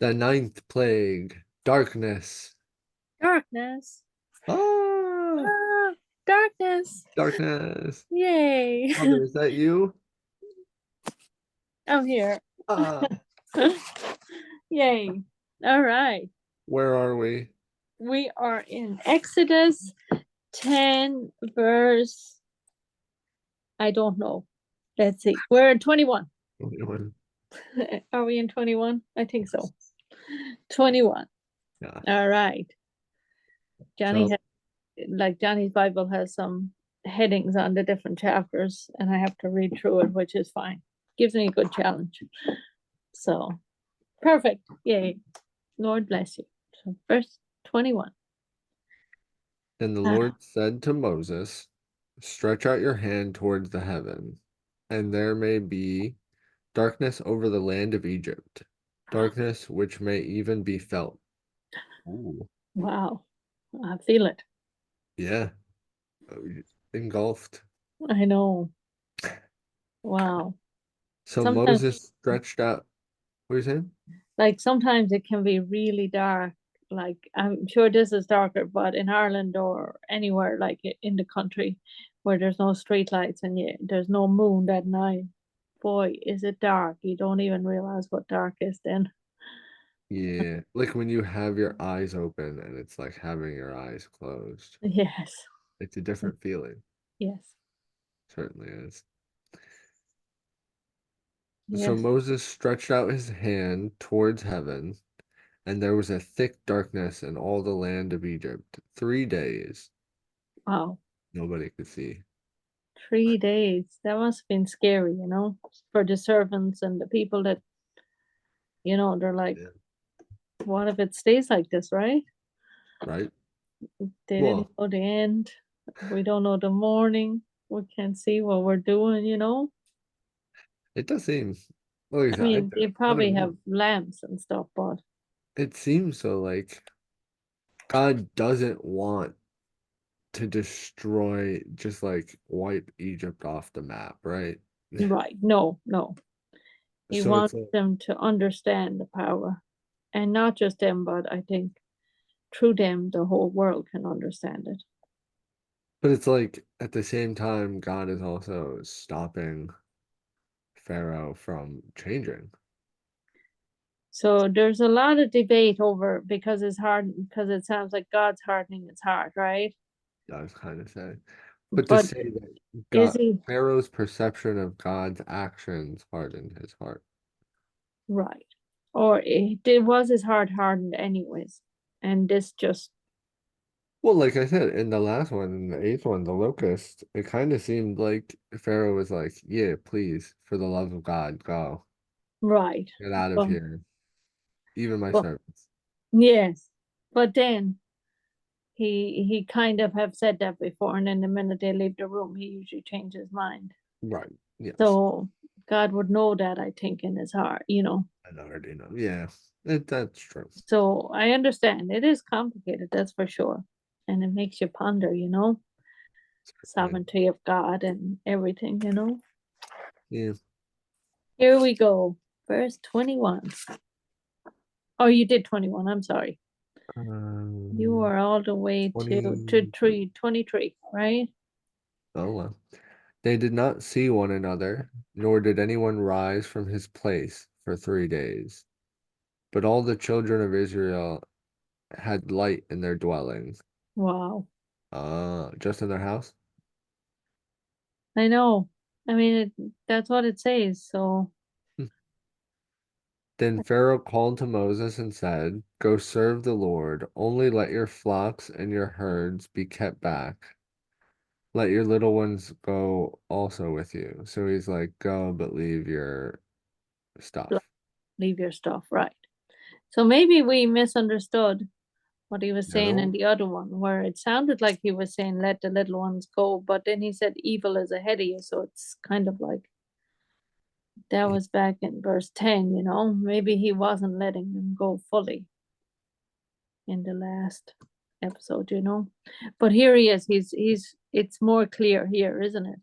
The ninth plague, darkness. Darkness. Ah, Ah, darkness. darkness. Yay. Mother, is that you? I'm here. Ah, Yay. All right. where are we? We are in Exodus 10, verse, I don't know. Let's see. We're in 21. 21. Are we in 21? I think so. 21. Yeah. All right. Johnny So has, like Johnny's Bible has some headings on the different chapters, and I have to read through it, which is fine. Gives me a good challenge. So perfect. Yay. Lord bless you. So verse 21. then the Ah, Lord said to Moses, stretch out your hand towards the heaven, and there may be darkness over the land of Egypt, darkness which may even be felt. Ooh, wow. I feel it. yeah, engulfed. I know. Wow. So Sometimes, Moses stretched out. What are you saying? like, sometimes it can be really dark. Like, I'm sure this is darker, but in Ireland or anywhere, like in the country where there's no street lights and there's no moon that night, boy, is it dark. You don't even realize what dark is then. Yeah, like when you have your eyes open and it's like having your eyes closed. Yes. It's a different feeling. Yes. Certainly is. So Yes. Moses stretched out his hand towards heaven, and there was a thick darkness in all the land of Egypt. 3 days Wow. nobody could see. 3 days. That must have been scary, for the servants and the people that, they're like, Yeah. what if it stays like this, right? Right? They didn't Well, know the end. We don't know the morning. We can't see what we're doing. it does seem, like I I said, mean, they I don't probably know. have lamps and stuff, but It seems so like God doesn't want to destroy, just like wipe Egypt off the map, right? right. No, no. He So it's wants like, them to understand the power. And not just them, but I think through them, the whole world can understand it. but it's like at the same time, God is also stopping Pharaoh from changing. So there's a lot of debate over because it's hard because it sounds like God's hardening his heart, right? I was kind of saying. But to But say that is God, he Pharaoh's perception of God's actions hardened his heart. right? Or was his heart hardened anyways? And this just Well, like I said, in the last one, in the eighth one, the locust, it kind of seemed like Pharaoh was like, yeah, please, for the love of God, go. right. Get out of But, here. Even my but servants. yes. But then he kind of have said that before, and then the minute they leave the room, he usually changes his mind. Right. Yes. So God would know that, I think, in his heart. I already know. Yeah. That's true. So I understand it is complicated, that's for sure. And it makes you ponder, Certainly. sovereignty of God and everything. Yeah. Here we go. Verse 21. Oh, you did 21. I'm sorry. You Um, are all the way to 23. 23, right? Oh, well. They did not see one another, nor did anyone rise from his place for 3 days. But all the children of Israel had light in their dwellings. Wow. Just in their house? I know. I mean, that's what it says. So, Hmm. Then Pharaoh called to Moses and said, go serve the Lord. Only let your flocks and your herds be kept back. Let your little ones go also with you. So he's like, go, but leave your stuff. leave your stuff, right? So maybe we misunderstood what he was The other saying in one? the other one, where it sounded like he was saying, let the little ones go. But then he said, evil is ahead of you. So it's kind of like that Yeah. was back in verse 10. Maybe he wasn't letting them go fully in the last episode. But here he is. It's more clear here, isn't it?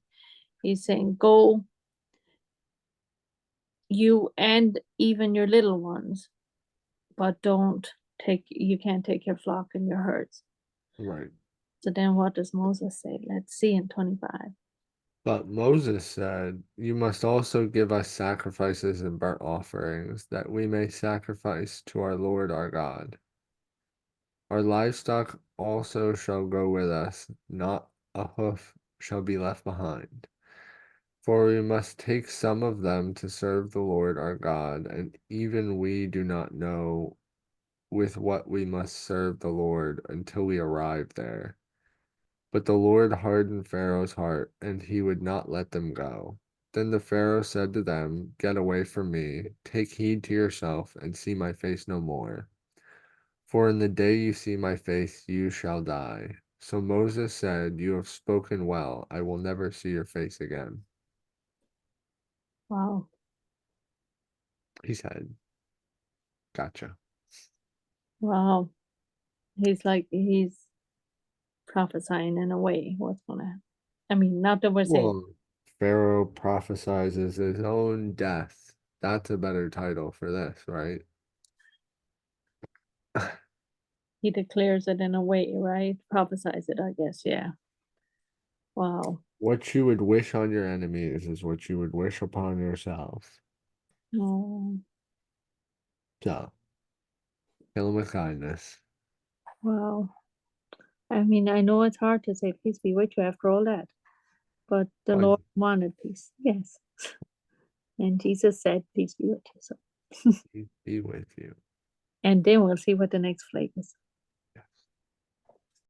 He's saying, go, you and even your little ones. but you can't take your flock and your herds. Right. So then what does Moses say? Let's see in 25. But Moses said, "You must also give us sacrifices and burnt offerings, that we may sacrifice to our Lord our God. Our livestock also shall go with us, not a hoof shall be left behind. For we must take some of them to serve the Lord our God, and even we do not know with what we must serve the Lord until we arrive there." But the Lord hardened Pharaoh's heart, and he would not let them go. Then the Pharaoh said to them, "Get away from me, take heed to yourself, and see my face no more. For in the day you see my face, you shall die." So Moses said, "You have spoken well, I will never see your face again." Wow. He said, "Gotcha." Wow. He's prophesying in a way what's gonna happen. I mean, not that we're saying Well, Pharaoh prophesizes his own death. That's a better title for this, right? he declares it in a way, right? Prophesies it, I guess. Yeah. Wow. What you would wish on your enemies is what you would wish upon yourself. Oh, So, kill them with kindness. wow. I mean, I know it's hard to say peace be with you after all that, but the But Lord wanted peace. Yes. And Jesus said, peace be with you. So, he be with you. and then we'll see what the next plague is.